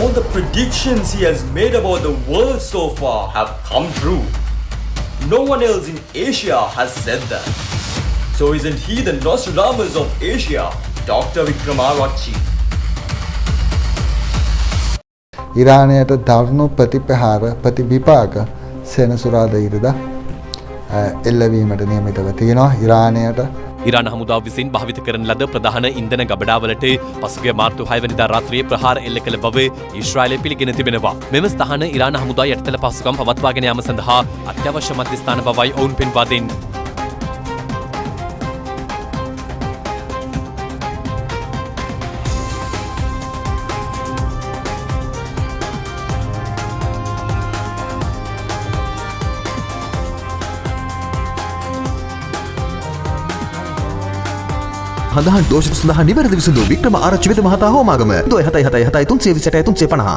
all the predictions he has made about the world so far have come true. No one else in Asia has said that. So isn't he the Nostradamus of Asia, Dr. Vikramarachchi? ඉරානයට දරුණු ප්‍රතිපහාර ප්‍රතිවිපාක සෙනසුරාදා ඉරිදා එල්ලවීමට නියමිතව තියෙනවා. ඉරානයට ඉරාන හමුදාව විසින් භාවිත කරන ලද ප්‍රධාන ඉන්ධන ගබඩාවලට පසුගිය මාර්තු 6 වෙනිදා රාත්‍රියේ ප්‍රහාර එල්ල කළ බව ඊශ්‍රායලය පිළිගෙන තිබෙනවා. මෙම ස්ථාන ඉරාන හමුදා යටිතල පහසුකම් පවත්වාගෙන යාම සඳහා අත්‍යවශ්‍ය මධ්‍යස්ථාන බවයි ඔවුන් පෙන්වා දෙන්නේ. හඳහන් දෝෂ සඳහා නිවැරදි විසඳුම වික්‍රම ආරච්චි වෙද මහතා හෝමාගම 0777 327 350